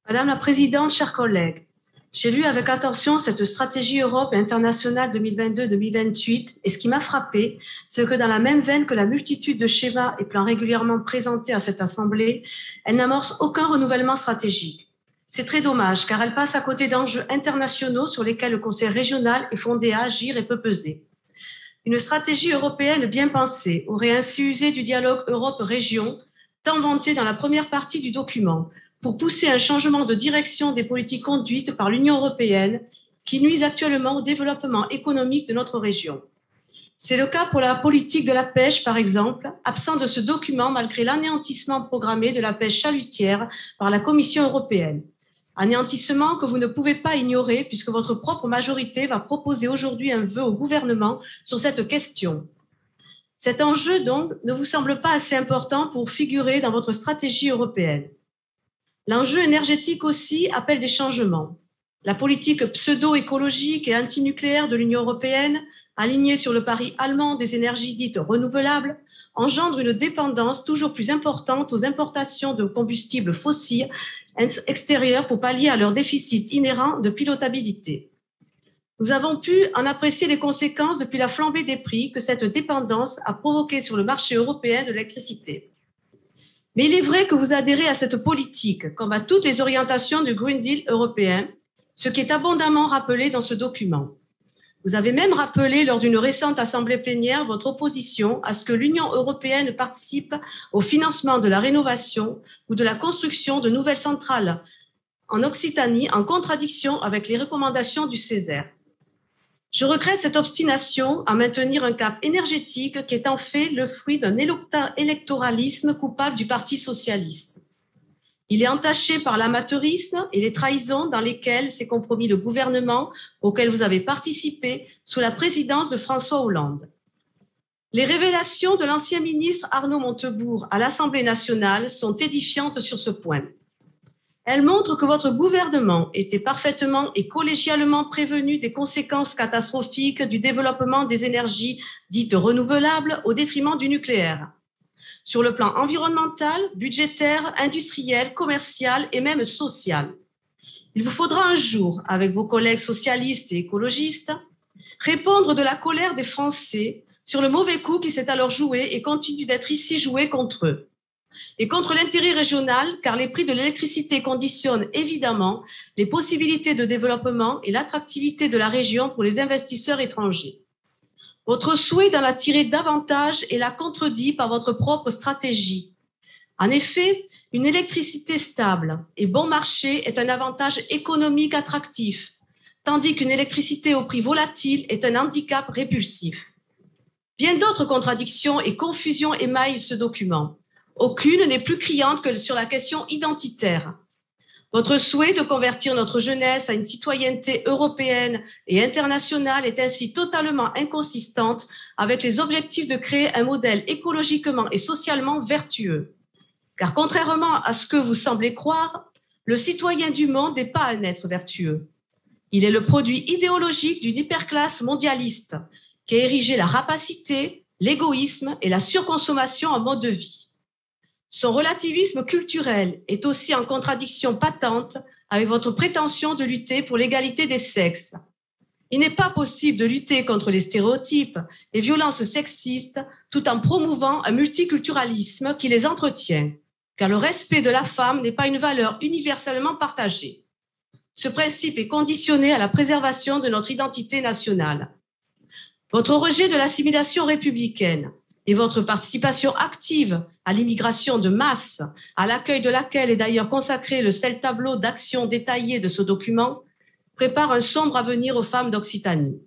Madame la Présidente, chers collègues, j'ai lu avec attention cette stratégie Europe internationale 2022-2028 et ce qui m'a frappé, c'est que dans la même veine que la multitude de schémas et plans régulièrement présentés à cette Assemblée, elle n'amorce aucun renouvellement stratégique. C'est très dommage car elle passe à côté d'enjeux internationaux sur lesquels le Conseil régional est fondé à agir et peut peser. Une stratégie européenne bien pensée aurait ainsi usé du dialogue Europe-Région, tant vanté dans la première partie du document, pour pousser un changement de direction des politiques conduites par l'Union européenne qui nuisent actuellement au développement économique de notre région. C'est le cas pour la politique de la pêche, par exemple, absent de ce document malgré l'anéantissement programmé de la pêche chalutière par la Commission européenne. Anéantissement que vous ne pouvez pas ignorer puisque votre propre majorité va proposer aujourd'hui un vœu au gouvernement sur cette question. Cet enjeu, donc, ne vous semble pas assez important pour figurer dans votre stratégie européenne. L'enjeu énergétique aussi appelle des changements. La politique pseudo-écologique et antinucléaire de l'Union européenne, alignée sur le pari allemand des énergies dites renouvelables, engendre une dépendance toujours plus importante aux importations de combustibles fossiles extérieurs pour pallier à leur déficit inhérent de pilotabilité. Nous avons pu en apprécier les conséquences depuis la flambée des prix que cette dépendance a provoqué sur le marché européen de l'électricité. Mais il est vrai que vous adhérez à cette politique, comme à toutes les orientations du Green Deal européen, ce qui est abondamment rappelé dans ce document. Vous avez même rappelé lors d'une récente assemblée plénière votre opposition à ce que l'Union européenne participe au financement de la rénovation ou de la construction de nouvelles centrales en Occitanie, en contradiction avec les recommandations du Césaire. Je regrette cette obstination à maintenir un cap énergétique qui est en fait le fruit d'un électoralisme coupable du Parti socialiste. Il est entaché par l'amateurisme et les trahisons dans lesquelles s'est compromis le gouvernement auquel vous avez participé sous la présidence de François Hollande. Les révélations de l'ancien ministre Arnaud Montebourg à l'Assemblée nationale sont édifiantes sur ce point. Elles montrent que votre gouvernement était parfaitement et collégialement prévenu des conséquences catastrophiques du développement des énergies dites renouvelables au détriment du nucléaire. Sur le plan environnemental, budgétaire, industriel, commercial et même social. Il vous faudra un jour, avec vos collègues socialistes et écologistes, répondre de la colère des Français sur le mauvais coup qui s'est alors joué et continue d'être ici joué contre eux. Et contre l'intérêt régional, car les prix de l'électricité conditionnent évidemment les possibilités de développement et l'attractivité de la région pour les investisseurs étrangers. Votre souhait d'en attirer davantage est là contredit par votre propre stratégie. En effet, une électricité stable et bon marché est un avantage économique attractif, tandis qu'une électricité au prix volatile est un handicap répulsif. Bien d'autres contradictions et confusions émaillent ce document. Aucune n'est plus criante que sur la question identitaire. Votre souhait de convertir notre jeunesse à une citoyenneté européenne et internationale est ainsi totalement inconsistante avec les objectifs de créer un modèle écologiquement et socialement vertueux. Car contrairement à ce que vous semblez croire, le citoyen du monde n'est pas un être vertueux. Il est le produit idéologique d'une hyperclasse mondialiste qui a érigé la rapacité, l'égoïsme et la surconsommation en mode de vie. Son relativisme culturel est aussi en contradiction patente avec votre prétention de lutter pour l'égalité des sexes. Il n'est pas possible de lutter contre les stéréotypes et violences sexistes tout en promouvant un multiculturalisme qui les entretient, car le respect de la femme n'est pas une valeur universellement partagée. Ce principe est conditionné à la préservation de notre identité nationale. Votre rejet de l'assimilation républicaine et votre participation active à l'immigration de masse, à l'accueil de laquelle est d'ailleurs consacré le seul tableau d'action détaillé de ce document, prépare un sombre avenir aux femmes d'Occitanie.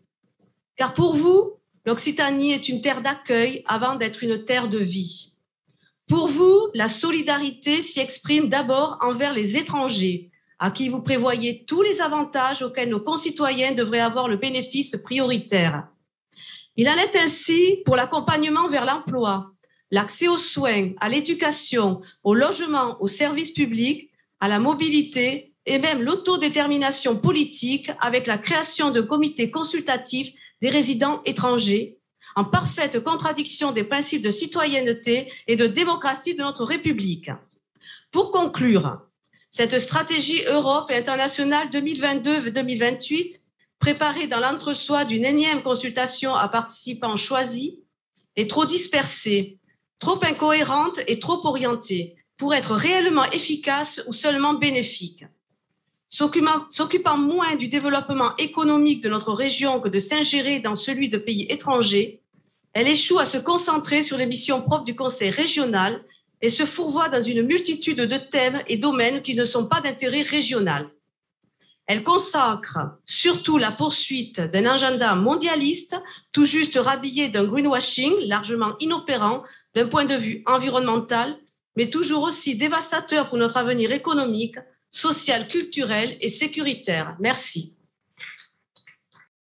Car pour vous, l'Occitanie est une terre d'accueil avant d'être une terre de vie. Pour vous, la solidarité s'y exprime d'abord envers les étrangers, à qui vous prévoyez tous les avantages auxquels nos concitoyens devraient avoir le bénéfice prioritaire. Il en est ainsi pour l'accompagnement vers l'emploi, l'accès aux soins, à l'éducation, au logement, aux services publics, à la mobilité et même l'autodétermination politique avec la création de comités consultatifs des résidents étrangers, en parfaite contradiction des principes de citoyenneté et de démocratie de notre République. Pour conclure, Cette stratégie Europe et internationale 2022-2028, préparée dans l'entre-soi d'une énième consultation à participants choisis, est trop dispersée, trop incohérente et trop orientée pour être réellement efficace ou seulement bénéfique. S'occupant moins du développement économique de notre région que de s'ingérer dans celui de pays étrangers, elle échoue à se concentrer sur les missions propres du Conseil régional et se fourvoie dans une multitude de thèmes et domaines qui ne sont pas d'intérêt régional. Elle consacre surtout la poursuite d'un agenda mondialiste, tout juste rhabillé d'un greenwashing largement inopérant d'un point de vue environnemental, mais toujours aussi dévastateur pour notre avenir économique, social, culturel et sécuritaire. Merci.